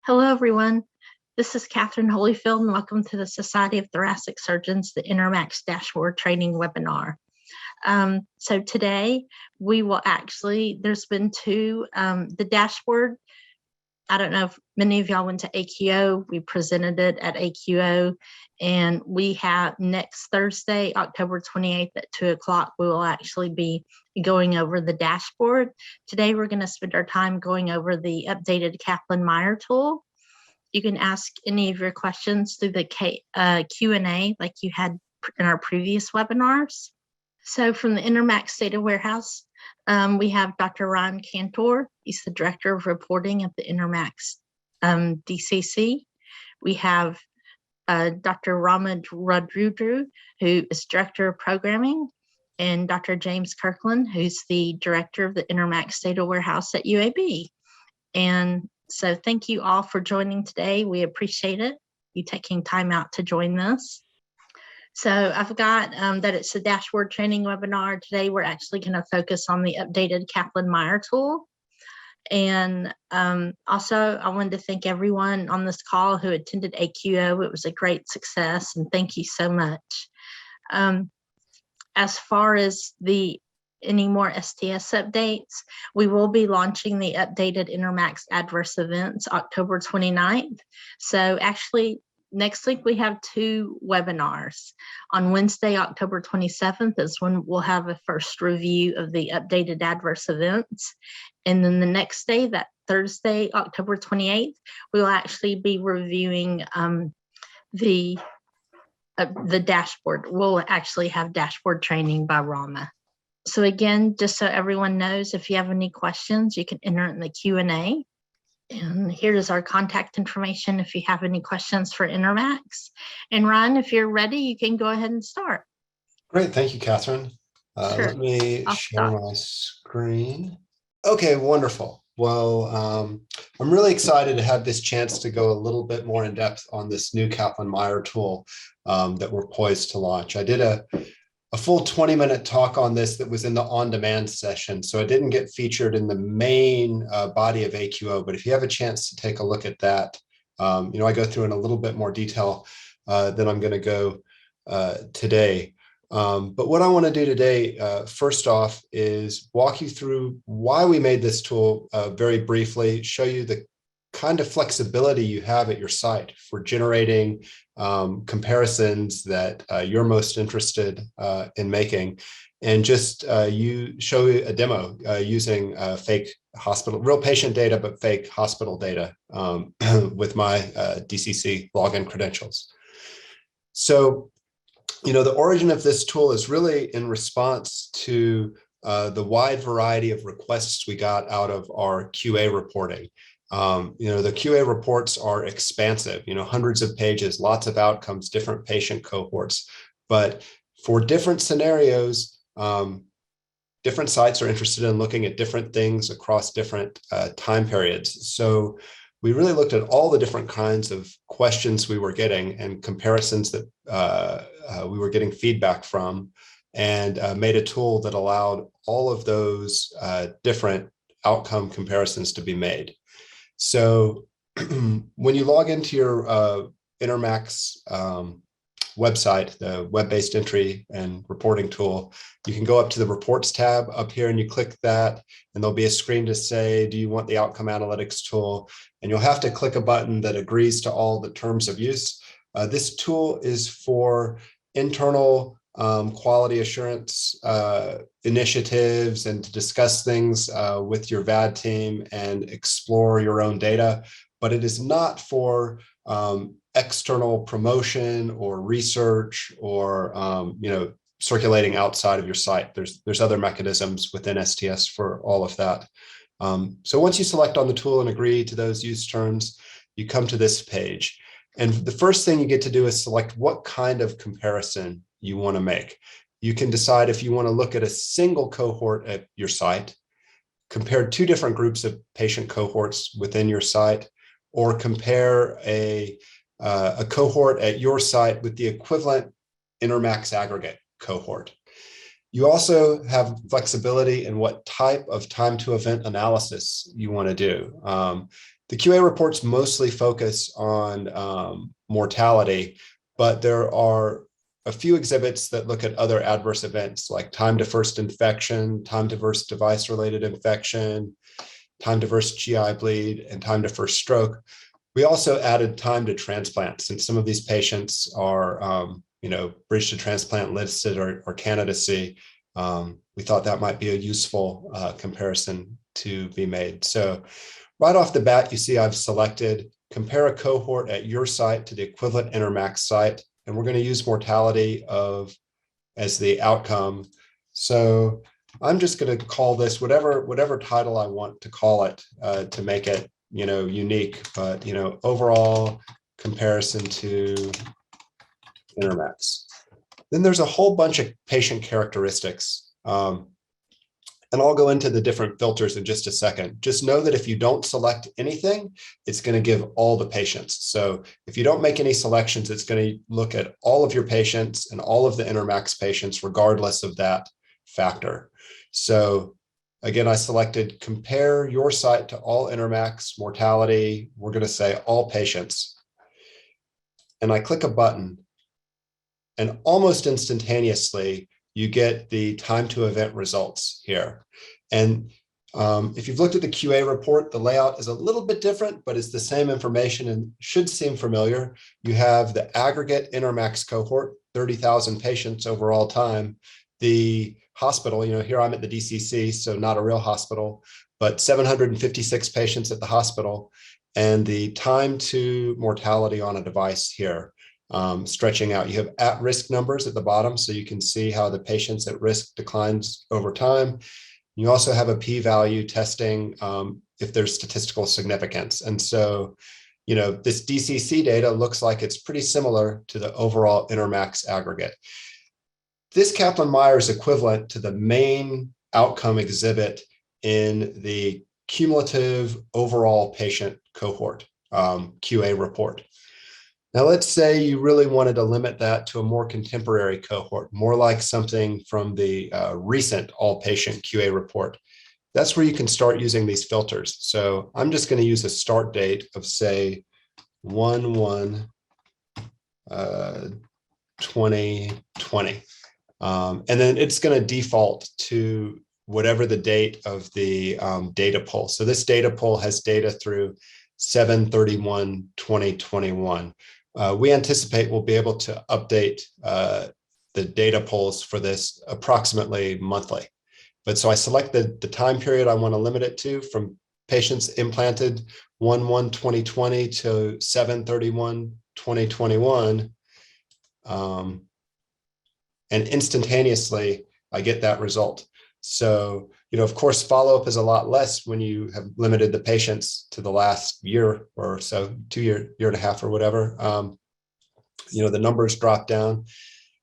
Hello, everyone. This is Catherine Holyfield, and welcome to the Society of Thoracic Surgeons, the Intermacs Dashboard Training Webinar. So today we will there's been two, the dashboard. I don't know if many of y'all went to AQO. We presented it at AQO, and we have next Thursday, October 28th at 2 o'clock, we will actually be going over the dashboard. Today, we're going to spend our time going over the updated Kaplan Meier tool. You can ask any of your questions through the Q&A like you had in our previous webinars. So from the Intermacs Data Warehouse, we have Dr. Ryan Cantor. He's the Director of Reporting at the Intermacs DCC. We have Dr. Ramad Radrudru, who is Director of Programming, and Dr. James Kirkland, who's the Director of the Intermacs Data Warehouse at UAB. And so thank you all for joining today. We appreciate it, you taking time out to join this. So I've got that it's a dashboard training webinar. Today, we're actually going to focus on the updated Kaplan Meier tool. And also, I wanted to thank everyone on this call who attended AQO. It was a great success, and thank you so much. As far as any more STS updates, we will be launching the updated Intermacs adverse events October 29th. So actually, next week we have two webinars. On Wednesday, October 27th is when we'll have a first review of the updated adverse events. And then the next day, that Thursday, October 28th, we'll actually be reviewing the dashboard. We'll actually have dashboard training by Rama. So again, just so everyone knows, if you have any questions, you can enter it in the Q&A. And here is our contact information if you have any questions for Intermacs. And Ryan, if you're ready, you can go ahead and start. Great, thank you, Catherine. Sure. Let me share my screen. Okay, wonderful. Well, I'm really excited to have this chance to go a little bit more in depth on this new Kaplan Meier tool that we're poised to launch. I did a full 20-minute talk on this that was in the on-demand session, so it didn't get featured in the main body of AQO, but if you have a chance to take a look at that, I go through in a little bit more detail than I'm going to go today. But what I want to do today, first off, is walk you through why we made this tool very briefly, show you the kind of flexibility you have at your site for generating comparisons that you're most interested in making, and just show you a demo using fake real patient data, but fake hospital data with my DCC login credentials. So, the origin of this tool is really in response to the wide variety of requests we got out of our QA reporting. The QA reports are expansive, hundreds of pages, lots of outcomes, different patient cohorts. But for different scenarios, different sites are interested in looking at different things across different time periods. So we really looked at all the different kinds of questions we were getting and comparisons that we were getting feedback from, and made a tool that allowed all of those different outcome comparisons to be made. So when you log into your Intermacs website, the web-based entry and reporting tool, you can go up to the reports tab up here and you click that, and there'll be a screen to say, do you want the outcome analytics tool? And you'll have to click a button that agrees to all the terms of use. This tool is for internal quality assurance initiatives and to discuss things with your VAD team and explore your own data, but it is not for external promotion or research or circulating outside of your site. There's other mechanisms within STS for all of that. So once you select on the tool and agree to those use terms, you come to this page. And the first thing you get to do is select what kind of comparison you want to make. You can decide if you want to look at a single cohort at your site, compare two different groups of patient cohorts within your site, or compare a cohort at your site with the equivalent Intermacs aggregate cohort. You also have flexibility in what type of time to event analysis you want to do. The QA reports mostly focus on mortality, but there are a few exhibits that look at other adverse events like time to first infection, time to first device-related infection, time to first GI bleed, and time to first stroke. We also added time to transplant, since some of these patients are, bridge to transplant listed or candidacy. We thought that might be a useful comparison to be made. So right off the bat, you see I've selected compare a cohort at your site to the equivalent Intermacs site, and we're going to use mortality as the outcome. So I'm just going to call this whatever title I want to call it to make it unique, but overall comparison to Intermacs. Then there's a whole bunch of patient characteristics. And I'll go into the different filters in just a second. Just know that if you don't select anything, it's going to give all the patients. So if you don't make any selections, it's going to look at all of your patients and all of the Intermacs patients, regardless of that factor. So again, I selected compare your site to all Intermacs mortality. We're going to say all patients. And I click a button, and almost instantaneously, you get the time to event results here. And if you've looked at the QA report, the layout is a little bit different, but it's the same information and should seem familiar. You have the aggregate Intermacs cohort, 30,000 patients overall time. The hospital, here I'm at the DCC, so not a real hospital, but 756 patients at the hospital, and the time to mortality on a device here. Stretching out. You have at-risk numbers at the bottom, so you can see how the patients at risk declines over time. You also have a p-value testing if there's statistical significance. And so, this DCC data looks like it's pretty similar to the overall Intermacs aggregate. This Kaplan-Meier is equivalent to the main outcome exhibit in the cumulative overall patient cohort QA report. Now, let's say you really wanted to limit that to a more contemporary cohort, more like something from the recent all-patient QA report. That's where you can start using these filters. So I'm just going to use a start date of, say, 1/1/2020. And then it's going to default to whatever the date of the data pull. So this data pull has data through 7/31/2021. We anticipate we'll be able to update the data pulls for this approximately monthly. But so I select the time period I want to limit it to from patients implanted 1/1/2020 to 7/31/2021. And instantaneously, I get that result. So, of course, follow-up is a lot less when you have limited the patients to the last year or so, year and a half or whatever. The numbers drop down.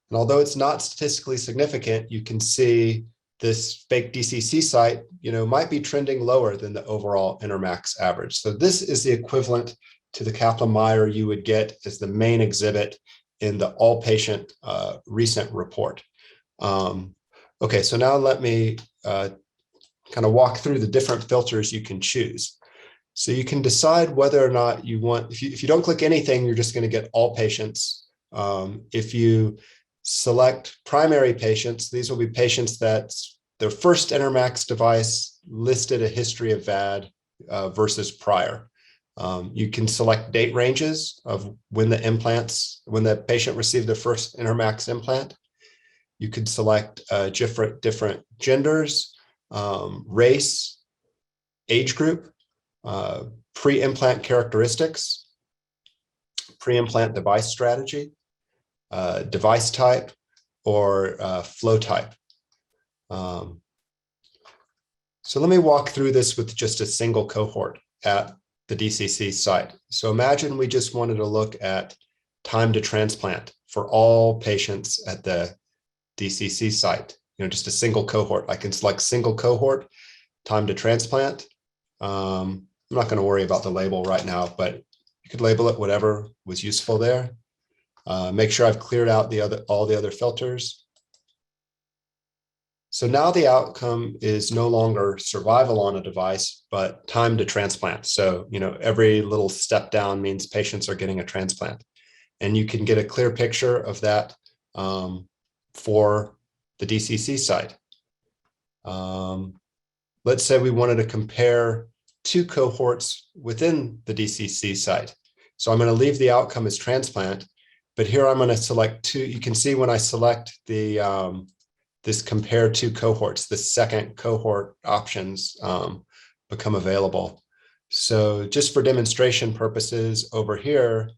And although it's not statistically significant, you can see this fake DCC site, might be trending lower than the overall Intermacs average. So this is the equivalent to the Kaplan-Meier you would get as the main exhibit in the all-patient recent report. Okay, so now let me kind of walk through the different filters you can choose. So you can decide whether or not you want, if you don't click anything, you're just going to get all patients. If you select primary patients, these will be patients that their first Intermacs device listed a history of VAD versus prior. You can select date ranges of when the patient received their first Intermacs implant. You could select different genders, race, age group, pre-implant characteristics, pre-implant device strategy, device type, or flow type. So let me walk through this with just a single cohort at the DCC site. So imagine we just wanted to look at time to transplant for all patients at the DCC site, just a single cohort. I can select single cohort, time to transplant. I'm not going to worry about the label right now, but you could label it whatever was useful there. Make sure I've cleared out all the other filters. So now the outcome is no longer survival on a device, but time to transplant. So, every little step down means patients are getting a transplant. And you can get a clear picture of that for the DCC site. Let's say we wanted to compare two cohorts within the DCC site. So I'm going to leave the outcome as transplant, but here I'm going to select two. You can see when I select the this compare two cohorts, the second cohort options become available. So just for demonstration purposes over here,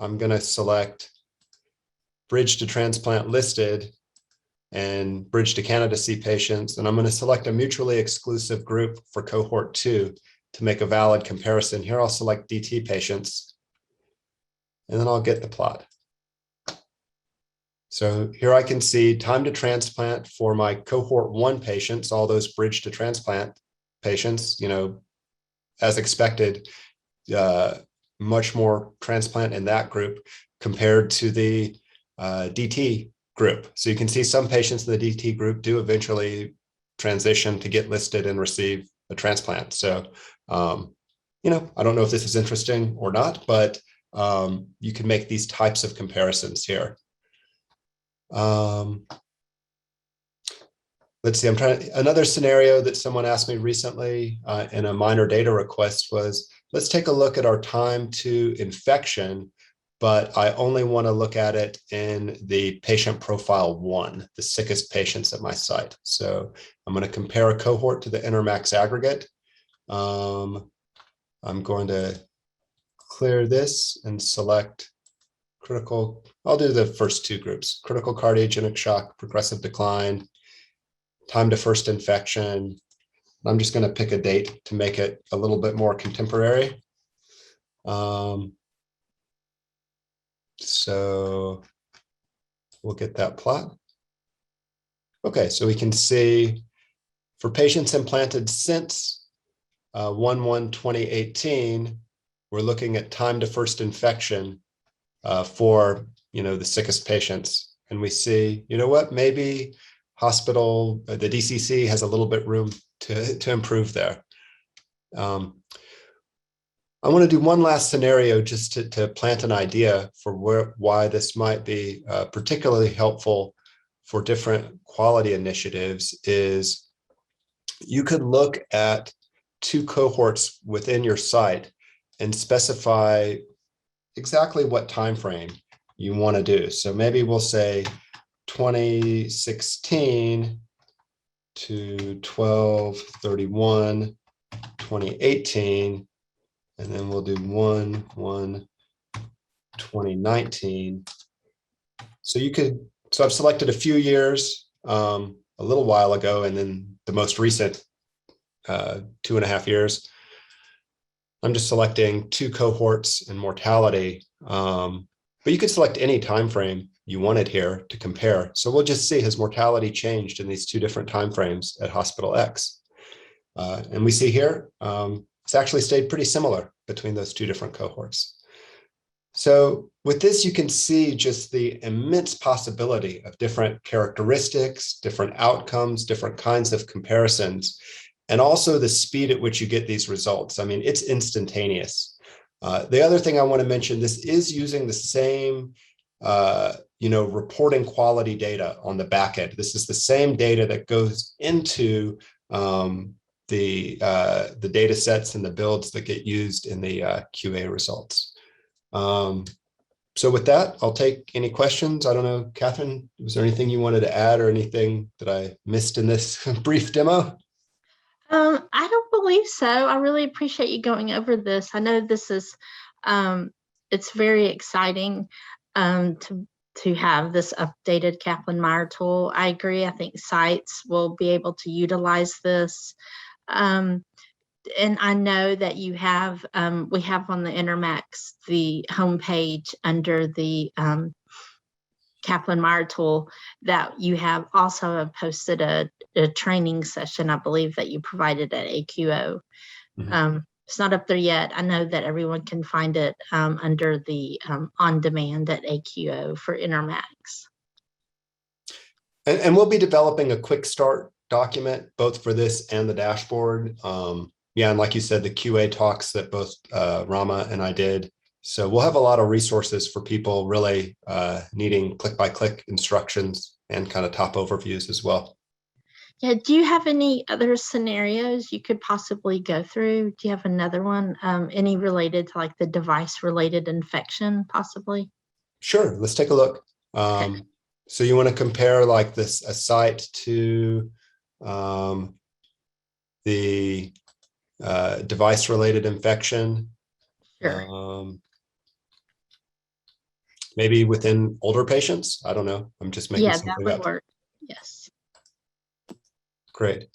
I'm going to select bridge to transplant listed and bridge to candidacy patients. And I'm going to select a mutually exclusive group for cohort 2 to make a valid comparison. Here I'll select DT patients, and then I'll get the plot. So here I can see time to transplant for my cohort 1 patients, all those bridge to transplant patients, as expected, much more transplant in that group compared to the DT group. So you can see some patients in the DT group do eventually transition to get listed and receive a transplant. So, I don't know if this is interesting or not, but you can make these types of comparisons here. Let's see, another scenario that someone asked me recently in a minor data request was, let's take a look at our time to infection, but I only want to look at it in the patient profile 1, the sickest patients at my site. So I'm going to compare a cohort to the Intermacs aggregate. I'm going to clear this and select critical. I'll do the first 2 groups: critical cardiogenic shock, progressive decline, time to first infection. I'm just going to pick a date to make it a little bit more contemporary. So we'll get that plot. Okay, so we can see for patients implanted since 1/1/2018, we're looking at time to first infection for the sickest patients. And we see, maybe hospital, the DCC has a little bit room to improve there. I want to do one last scenario just to plant an idea for why this might be particularly helpful for different quality initiatives. Is you could look at 2 cohorts within your site and specify exactly what time frame you want to do. So maybe we'll say 2016 to 12/31/2018, and then we'll do 1/1/2019. So I've selected a few years a little while ago, and then the most recent 2.5 years. I'm just selecting 2 cohorts and mortality, but you could select any time frame you wanted here to compare. So we'll just see, has mortality changed in these 2 different timeframes at hospital X? And we see here, it's actually stayed pretty similar between those 2 different cohorts. So with this, you can see just the immense possibility of different characteristics, different outcomes, different kinds of comparisons, and also the speed at which you get these results. I mean, it's instantaneous. The other thing I want to mention, this is using the same reporting quality data on the back end. This is the same data that goes into the data sets and the builds that get used in the QA results. So with that, I'll take any questions. I don't know, Catherine, was there anything you wanted to add or anything that I missed in this brief demo? I don't believe so. I really appreciate you going over this. I know this is, it's very exciting to have this updated Kaplan Meier tool. I agree. I think sites will be able to utilize this. And I know that you have, we have on the Intermacs, the homepage under the Kaplan Meier tool, that you have also posted a training session, I believe, that you provided at AQO. Mm-hmm. It's not up there yet. I know that everyone can find it under the on demand at AQO for Intermacs. And we'll be developing a quick start document, both for this and the dashboard. Yeah, and like you said, the QA talks that both Rama and I did. So we'll have a lot of resources for people really needing click-by-click instructions and kind of top overviews as well. Yeah, do you have any other scenarios you could possibly go through? Do you have another one? Any related to like the device-related infection, possibly? Sure, let's take a look. Okay. So you want to compare like this a site to the device-related infection. Sure. Maybe within older patients. I don't know. I'm just making Yeah, that something would up. work. Yes. Great.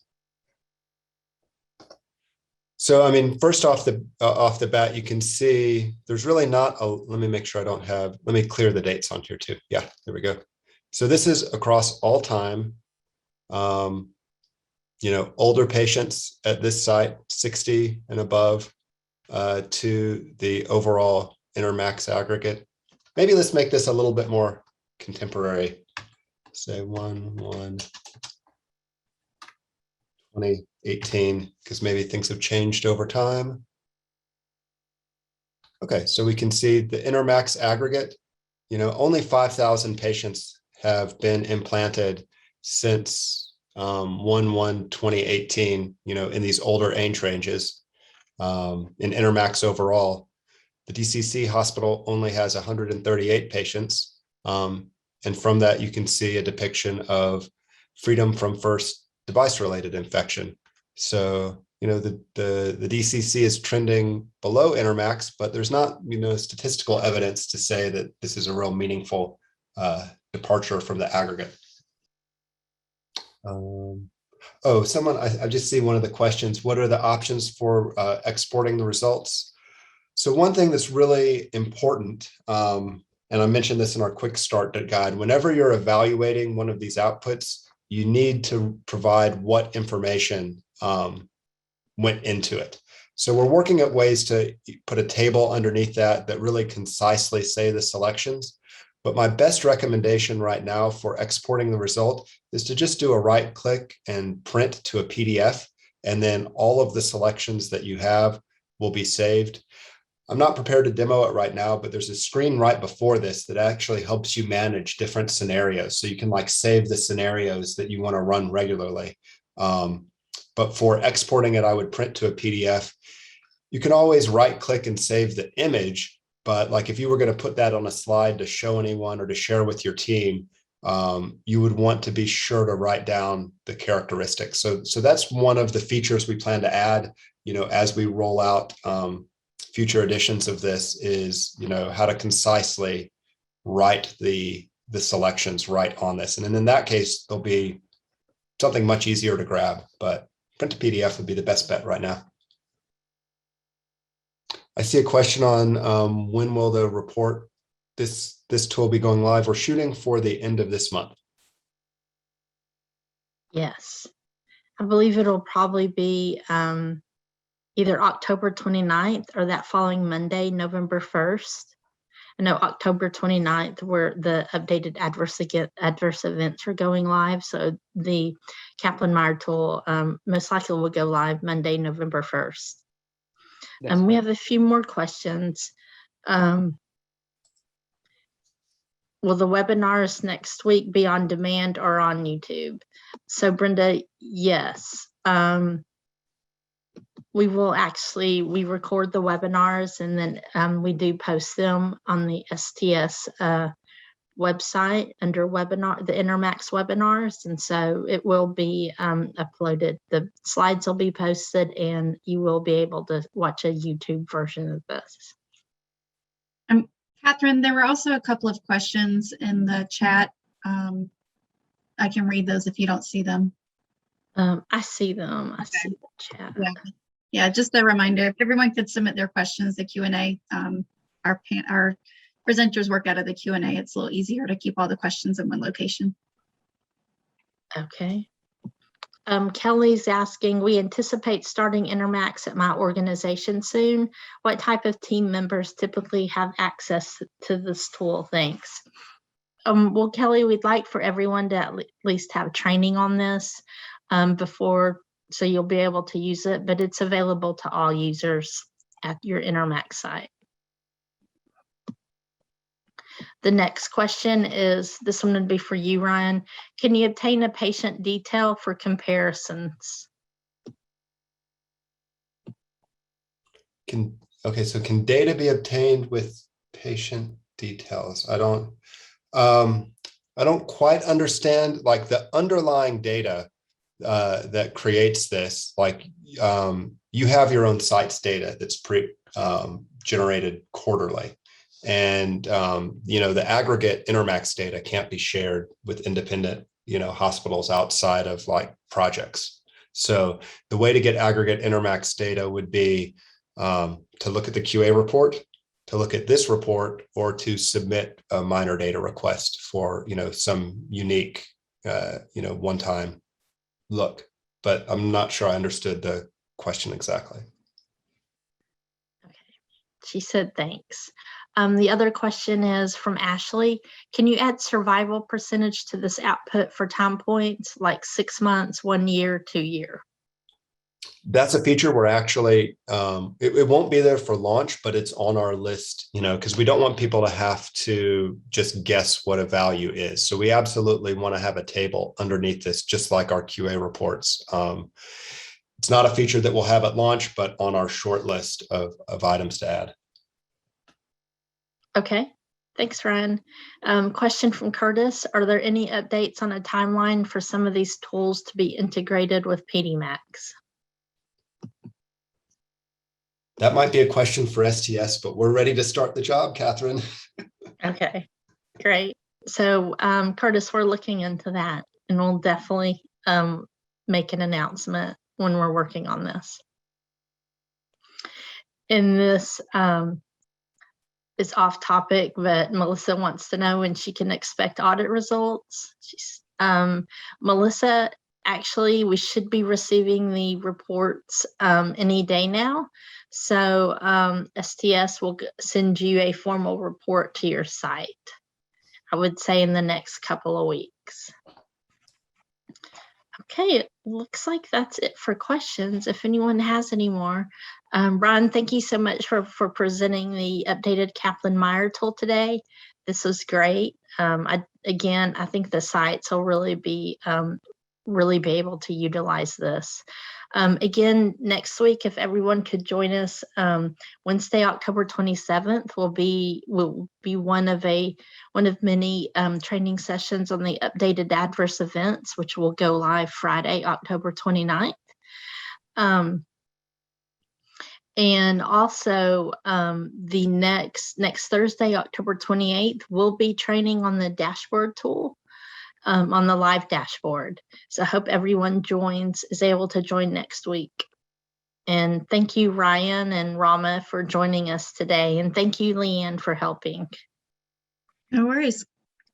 So, I mean, first off the bat, you can see there's really not a, let me make sure I don't have, let me clear the dates on here too. Yeah, there we go. So this is across all time. You know, older patients at this site, 60 and above, to the overall Intermacs aggregate. Maybe let's make this a little bit more contemporary. Say 1/1/2018, because maybe things have changed over time. Okay, so we can see the Intermacs aggregate, you know, only 5,000 patients have been implanted since 1/1/2018, you know, in these older age ranges. In Intermacs overall, the DCC hospital only has 138 patients. And from that, you can see a depiction of freedom from first device-related infection. So, you know, the DCC is trending below Intermacs, but there's not, you know, statistical evidence to say that this is a real meaningful departure from the aggregate. Oh, someone, I just see one of the questions. What are the options for exporting the results? So one thing that's really important, and I mentioned this in our quick start guide, whenever you're evaluating one of these outputs, you need to provide what information went into it. So we're working at ways to put a table underneath that really concisely say the selections. But my best recommendation right now for exporting the result is to just do a right click and print to a PDF, and then all of the selections that you have will be saved. I'm not prepared to demo it right now, but there's a screen right before this that actually helps you manage different scenarios. So you can like save the scenarios that you want to run regularly. But for exporting it, I would print to a PDF. You can always right click and save the image, but like if you were going to put that on a slide to show anyone or to share with your team, you would want to be sure to write down the characteristics. So that's one of the features we plan to add, you know, as we roll out future editions of this is, you know, how to concisely write the selections right on this. And then in that case, there'll be something much easier to grab, but print to PDF would be the best bet right now. I see a question on when will the report, this tool be going live? We're shooting for the end of this month. Yes. I believe it'll probably be either October 29th or that following Monday, November 1st. I know October 29th, where the updated adverse events are going live. So the Kaplan Meier tool most likely will go live Monday, November 1st. And we have a few more questions. Will the webinars next week be on demand or on YouTube? So Brenda, yes. We record the webinars and then we do post them on the STS website under webinar, the Intermacs webinars. And so it will be uploaded. The slides will be posted and you will be able to watch a YouTube version of this. Catherine, there were also a couple of questions in the chat. I can read those if you don't see them. I see them. I see the chat. Yeah, just a reminder, if everyone could submit their questions, the Q&A, our presenters work out of the Q&A. It's a little easier to keep all the questions in one location. Okay. Kelly's asking, we anticipate starting Intermacs at my organization soon. What type of team members typically have access to this tool? Thanks. Well, Kelly, we'd like for everyone to at least have training on this before, so you'll be able to use it, but it's available to all users at your Intermacs site. The next question is, this one would be for you, Ryan. Can you obtain a patient detail for comparisons? Okay, so can data be obtained with patient details? I don't quite understand, like, the underlying data that creates this. Like, you have your own sites data that's generated quarterly, and the aggregate Intermacs data can't be shared with independent hospitals outside of like projects. So the way to get aggregate Intermacs data would be to look at the QA report, to look at this report, or to submit a minor data request for some unique one-time look. But I'm not sure I understood the question exactly. Okay, she said thanks. The other question is from Ashley. Can you add survival percentage to this output for time points, like 6 months, 1 year, 2 year? That's a feature we're actually, it won't be there for launch, but it's on our list, because we don't want people to have to just guess what a value is. So we absolutely want to have a table underneath this, just like our QA reports. It's not a feature that we'll have at launch, but on our short list of items to add. Okay, thanks, Ryan. Question from Curtis. Are there any updates on a timeline for some of these tools to be integrated with PDMacs? That might be a question for STS, but we're ready to start the job, Catherine. Okay, great. So Curtis, we're looking into that, and we'll definitely make an announcement when we're working on this. And this is off topic, but Melissa wants to know when she can expect audit results. Melissa, actually, we should be receiving the reports any day now. So STS will send you a formal report to your site, I would say in the next couple of weeks. Okay, it looks like that's it for questions. If anyone has any more. Ron, thank you so much for presenting the updated Kaplan Meier tool today. This was great. I think the sites will really be able to utilize this. Again, next week, if everyone could join us, Wednesday, October 27th will be one of many training sessions on the updated adverse events, which will go live Friday, October 29th. And also the next Thursday, October 28th, we'll be training on the dashboard tool. On the live dashboard. So I hope everyone is able to join next week. And thank you, Ryan and Rama, for joining us today. And thank you, Leanne, for helping. No worries.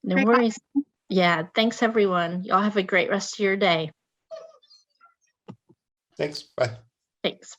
No Great worries. Yeah, thanks, everyone. Y'all have a great rest of your day. Thanks. Bye. Thanks.